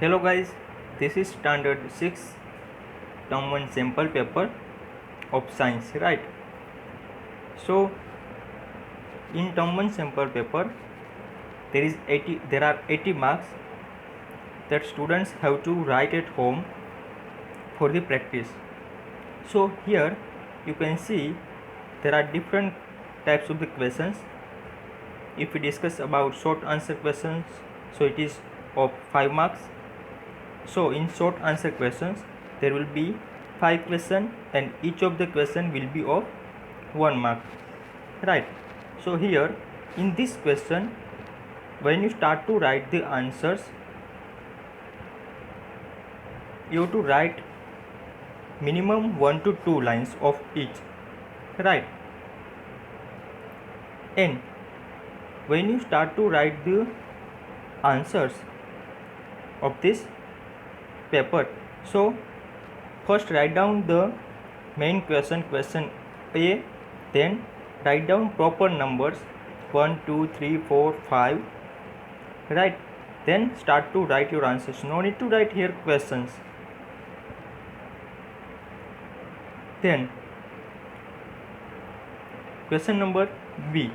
Hello guys, this is standard 6 term 1 sample paper of science, right? So in term 1 sample paper there are 80 marks that students have to write at home for the practice. So here you can see there are different types of the questions. If we discuss about short answer questions, so it is of 5 marks. So in short answer questions there will be 5 questions and each of the question will be of 1 mark, right? So here in this question, when you start to write the answers, you have to write minimum 1 to 2 lines of each, right? And when you start to write the answers of this paper, so first write down the main question A, then write down proper numbers 1 2 3 4 5, right? Then start to write your answers. No need to write here questions. Then question number B.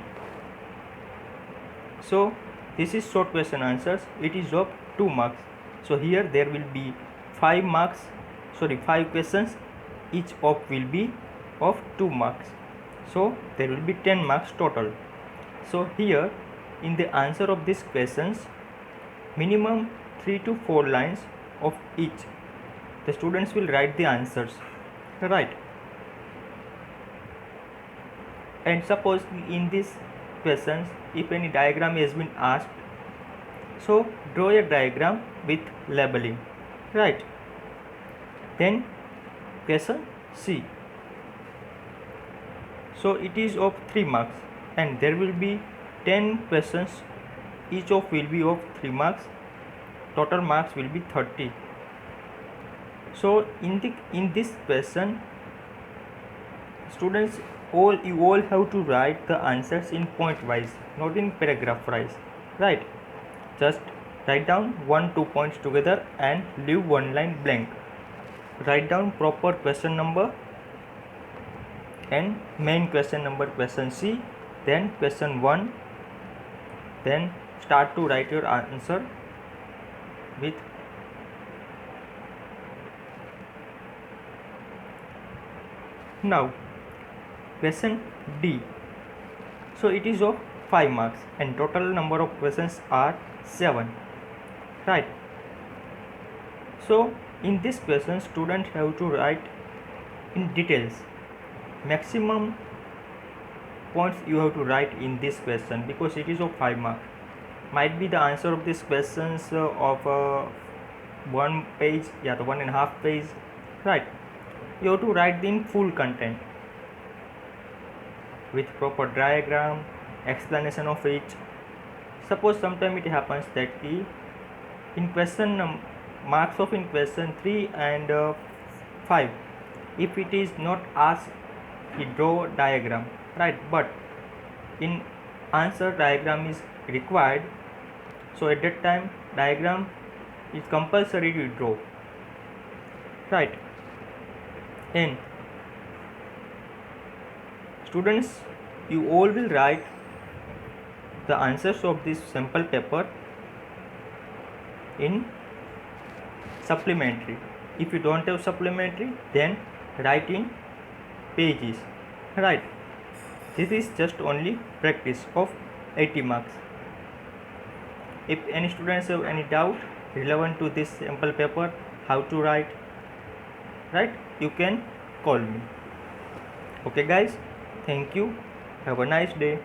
So this is short question answers. It is of 2 marks. So here there will be 5 questions. Each of will be of 2 marks. So there will be 10 marks total. So here in the answer of these questions, minimum 3 to 4 lines of each, the students will write the answers, right? And suppose in these questions if any diagram has been asked, so draw a diagram with labeling, right? Then question C, so it is of 3 marks and there will be 10 questions, each of will be of 3 marks, total marks will be 30. So in this question, students, you all have to write the answers in point wise, not in paragraph wise, right? Just write down 1-2 points together and leave 1 line blank. Write down proper question number and main question number, question C, then question 1, then start to write your answer with now question D. So it is of 5 marks and total number of questions are 7, right? So in this question students have to write in details. Maximum points you have to write in this question because it is of 5 marks. Might be the answer of these questions of 1 page, the 1.5 page, right? You have to write in full content with proper diagram, explanation of each. Suppose sometime it happens that in question marks of in question 3 and 5, if it is not asked, you draw diagram, right? But in answer diagram is required, so at that time diagram is compulsory to draw, right? And students, you all will write the answers of this sample paper in supplementary. If you don't have supplementary, then write in pages, right? This is just only practice of 80 marks. If any students have any doubt relevant to this sample paper, how to write, right, you can call me. Okay guys, thank you, have a nice day.